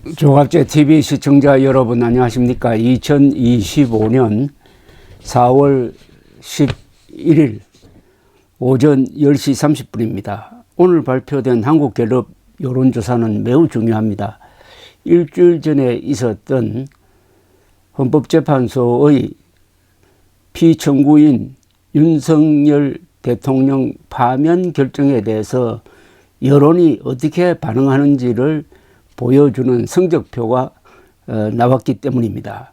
조갑제 TV 시청자 여러분 안녕하십니까. 2025년 4월 11일 오전 10시 30분입니다. 오늘 발표된 한국갤럽 여론조사는 매우 중요합니다. 일주일 전에 있었던 헌법재판소의 피청구인 윤석열 대통령 파면 결정에 대해서 여론이 어떻게 반응하는지를 보여주는 성적표가 나왔기 때문입니다.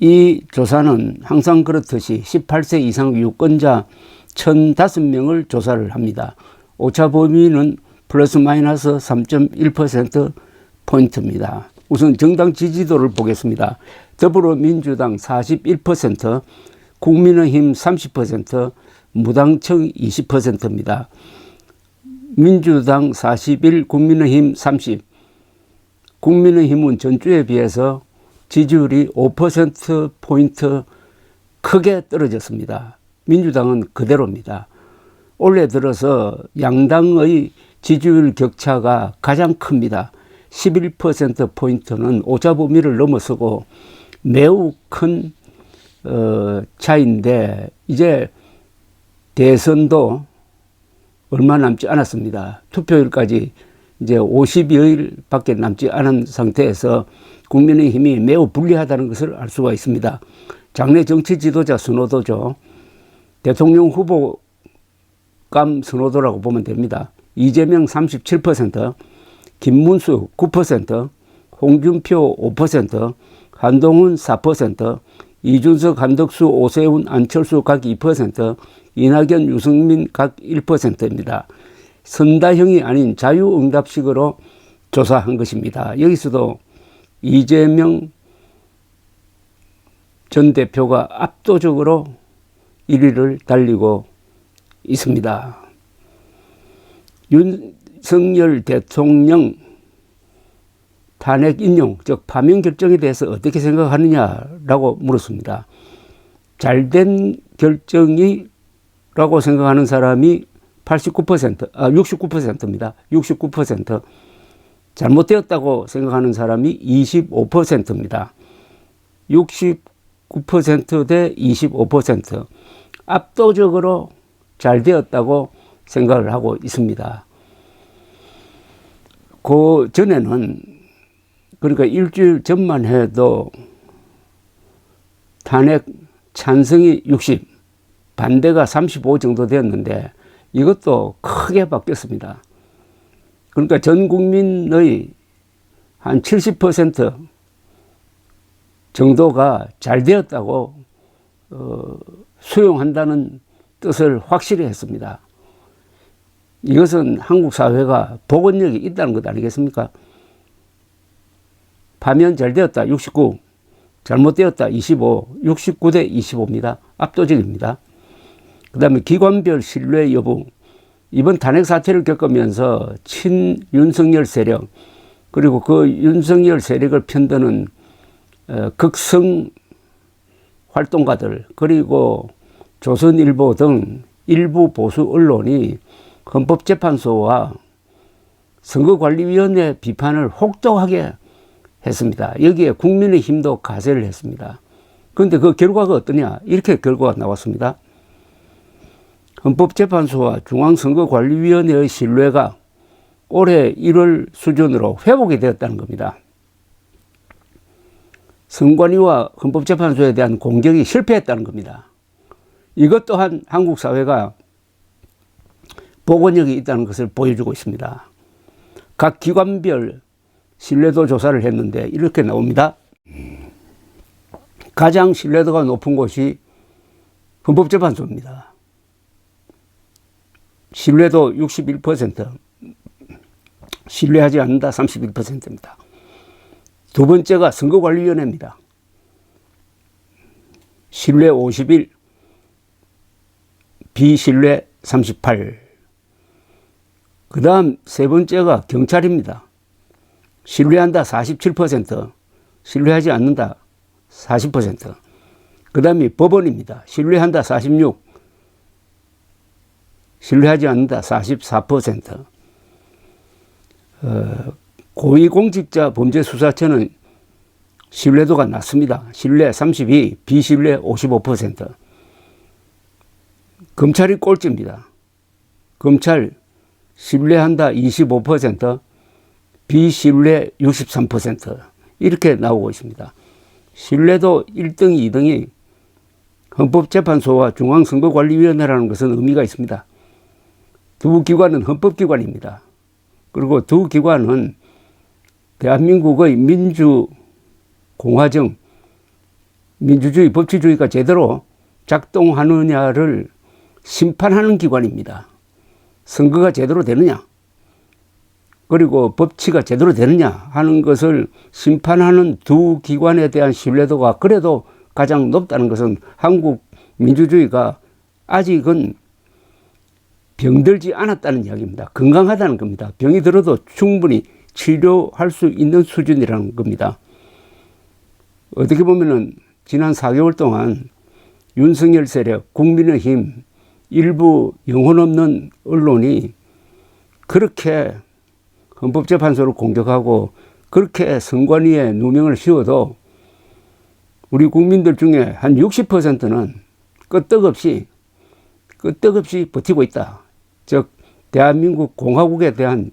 이 조사는 항상 그렇듯이 18세 이상 유권자 1,005명을 조사를 합니다. 오차 범위는 플러스 마이너스 3.1%포인트입니다. 우선 정당 지지도를 보겠습니다. 더불어민주당 41%, 국민의힘 30%, 무당청 20%입니다. 민주당 41, 국민의힘 30. 국민의힘은 전주에 비해서 지지율이 5%포인트 크게 떨어졌습니다. 민주당은 그대로입니다. 올해 들어서 양당의 지지율 격차가 가장 큽니다. 11%포인트는 오차 범위를 넘어서고 매우 큰 차이인데 이제 대선도 얼마 남지 않았습니다. 투표일까지 이제 50여일밖에 남지 않은 상태에서 국민의힘이 매우 불리하다는 것을 알 수가 있습니다. 장래 정치 지도자 선호도죠. 대통령 후보감 선호도라고 보면 됩니다. 이재명 37%, 김문수 9%, 홍준표 5%, 한동훈 4%, 이준석, 한덕수, 오세훈, 안철수 각 2%, 이낙연, 유승민 각 1%입니다. 선다형이 아닌 자유응답식으로 조사한 것입니다. 여기서도 이재명 전 대표가 압도적으로 1위를 달리고 있습니다. 윤석열 대통령 탄핵 인용, 즉 파면 결정에 대해서 어떻게 생각하느냐라고 물었습니다. 잘된 결정이라고 생각하는 사람이 69%입니다. 69%. 잘못되었다고 생각하는 사람이 25%입니다. 69% 대 25%. 압도적으로 잘 되었다고 생각을 하고 있습니다. 그 전에는, 그러니까 일주일 전만 해도 탄핵 찬성이 60, 반대가 35 정도 되었는데 이것도 크게 바뀌었습니다. 그러니까 전 국민의 한 70% 정도가 잘 되었다고 수용한다는 뜻을 확실히 했습니다. 이것은 한국 사회가 복원력이 있다는 것 아니겠습니까? 파면 잘 되었다 69, 잘못되었다 25, 69 대 25입니다. 압도적입니다. 그 다음에 기관별 신뢰 여부. 이번 탄핵 사태를 겪으면서 친윤석열 세력, 그리고 그 윤석열 세력을 편드는 극성 활동가들, 그리고 조선일보 등 일부 보수 언론이 헌법재판소와 선거관리위원회 비판을 혹독하게 했습니다. 여기에 국민의힘도 가세를 했습니다. 그런데 그 결과가 어떠냐? 이렇게 결과가 나왔습니다. 헌법재판소와 중앙선거관리위원회의 신뢰가 올해 1월 수준으로 회복이 되었다는 겁니다. 선관위와 헌법재판소에 대한 공격이 실패했다는 겁니다. 이것 또한 한국 사회가 복원력이 있다는 것을 보여주고 있습니다. 각 기관별 신뢰도 조사를 했는데 이렇게 나옵니다. 가장 신뢰도가 높은 곳이 헌법재판소입니다. 신뢰도 61%, 신뢰하지 않는다 31%입니다. 두 번째가 선거관리위원회입니다. 신뢰 51, 비신뢰 38. 그 다음 세 번째가 경찰입니다. 신뢰한다 47%, 신뢰하지 않는다 40%. 그 다음이 법원입니다. 신뢰한다 46, 신뢰하지 않는다 44%. 고위공직자 범죄수사처는 신뢰도가 낮습니다. 신뢰 32, 비신뢰 55%. 검찰이 꼴찌입니다. 검찰 신뢰한다 25%, 비신뢰 63%. 이렇게 나오고 있습니다. 신뢰도 1등, 2등이 헌법재판소와 중앙선거관리위원회라는 것은 의미가 있습니다. 두 기관은 헌법기관입니다. 그리고 두 기관은 대한민국의 민주공화정, 민주주의, 법치주의가 제대로 작동하느냐를 심판하는 기관입니다. 선거가 제대로 되느냐, 그리고 법치가 제대로 되느냐 하는 것을 심판하는 두 기관에 대한 신뢰도가 그래도 가장 높다는 것은 한국 민주주의가 아직은 병들지 않았다는 이야기입니다. 건강하다는 겁니다. 병이 들어도 충분히 치료할 수 있는 수준이라는 겁니다. 어떻게 보면은 지난 4개월 동안 윤석열 세력, 국민의힘, 일부 영혼 없는 언론이 그렇게 헌법재판소를 공격하고 그렇게 선관위에 누명을 씌워도 우리 국민들 중에 한 60%는 끄떡없이 버티고 있다. 즉 대한민국 공화국에 대한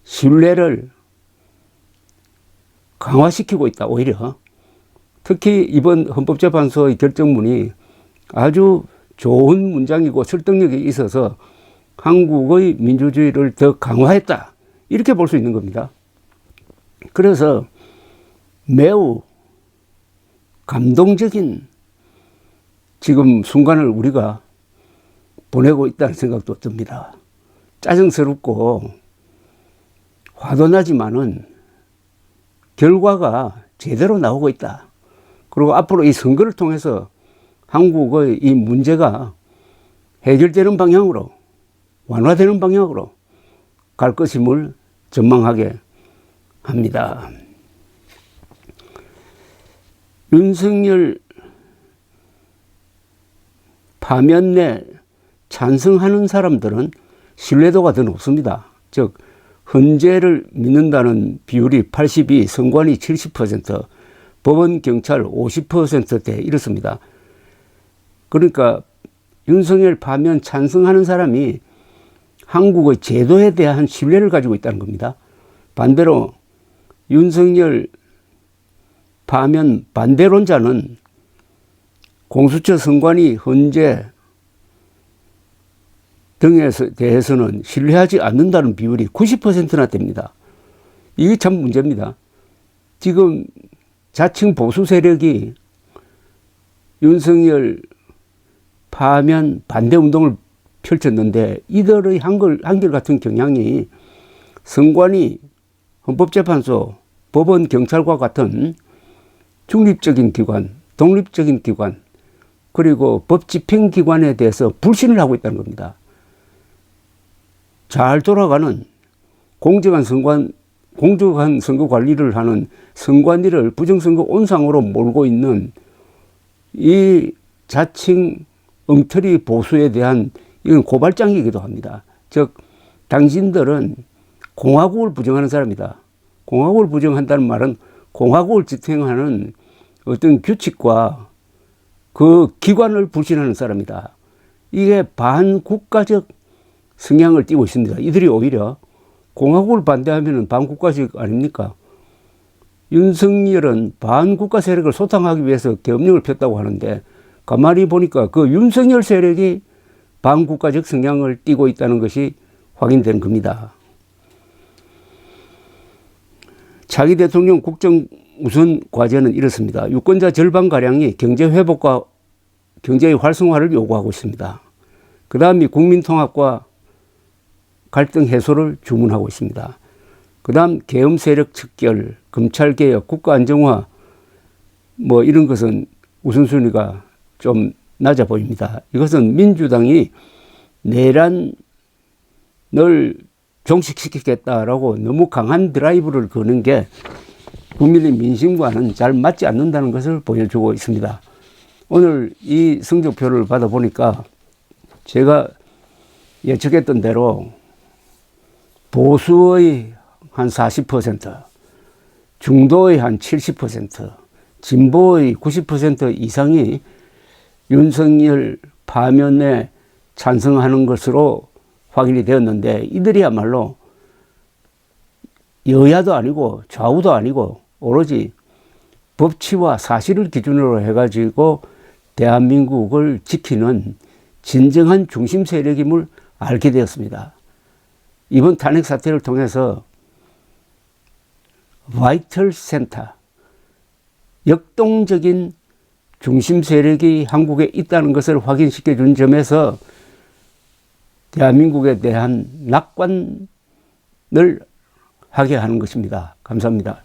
신뢰를 강화시키고 있다. 오히려 특히 이번 헌법재판소의 결정문이 아주 좋은 문장이고 설득력이 있어서 한국의 민주주의를 더 강화했다. 이렇게 볼 수 있는 겁니다. 그래서 매우 감동적인 지금 순간을 우리가 보내고 있다는 생각도 듭니다. 짜증스럽고 화도 나지만은 결과가 제대로 나오고 있다. 그리고 앞으로 이 선거를 통해서 한국의 이 문제가 해결되는 방향으로, 완화되는 방향으로 갈 것임을 전망하게 합니다. 윤석열 파면에 찬성하는 사람들은 신뢰도가 더 높습니다. 즉 헌재를 믿는다는 비율이 82, 선관위 70%, 법원, 경찰 50%대 이렇습니다. 그러니까 윤석열 파면 찬성하는 사람이 한국의 제도에 대한 신뢰를 가지고 있다는 겁니다. 반대로 윤석열 파면 반대론자는 공수처, 선관위, 헌재 등에 대해서는 신뢰하지 않는다는 비율이 90%나 됩니다. 이게 참 문제입니다. 지금 자칭 보수 세력이 윤석열 파면 반대 운동을 펼쳤는데 이들의 한결같은 경향이 선관위, 헌법재판소, 법원, 경찰과 같은 중립적인 기관, 독립적인 기관, 그리고 법집행기관에 대해서 불신을 하고 있다는 겁니다. 잘 돌아가는 공정한 선거 관리를 하는 선관위를 부정선거 온상으로 몰고 있는 이 자칭 엉터리 보수에 대한 이건 고발장이기도 합니다. 즉 당신들은 공화국을 부정하는 사람이다. 공화국을 부정한다는 말은 공화국을 지탱하는 어떤 규칙과 그 기관을 불신하는 사람이다. 이게 반국가적 성향을 띠고 있습니다. 이들이 오히려 공화국을 반대하면 반국가적 아닙니까? 윤석열은 반국가 세력을 소탕하기 위해서 계엄령을 폈다고 하는데 가만히 보니까 그 윤석열 세력이 반국가적 성향을 띠고 있다는 것이 확인된 겁니다. 차기 대통령 국정 우선 과제는 이렇습니다. 유권자 절반가량이 경제 회복과 경제의 활성화를 요구하고 있습니다. 그 다음이 국민통합과 갈등 해소를 주문하고 있습니다. 그 다음 계엄 세력 척결, 검찰개혁, 국가안정화 뭐 이런 것은 우선순위가 좀 낮아 보입니다. 이것은 민주당이 내란을 종식시키겠다라고 너무 강한 드라이브를 거는 게 국민의 민심과는 잘 맞지 않는다는 것을 보여주고 있습니다. 오늘 이 성적표를 받아보니까 제가 예측했던 대로 보수의 한 40%, 중도의 한 70%, 진보의 90% 이상이 윤석열 파면에 찬성하는 것으로 확인이 되었는데, 이들이야말로 여야도 아니고 좌우도 아니고 오로지 법치와 사실을 기준으로 해가지고 대한민국을 지키는 진정한 중심 세력임을 알게 되었습니다. 이번 탄핵 사태를 통해서 바이털 센터, 역동적인 중심 세력이 한국에 있다는 것을 확인시켜 준 점에서 대한민국에 대한 낙관을 하게 하는 것입니다. 감사합니다.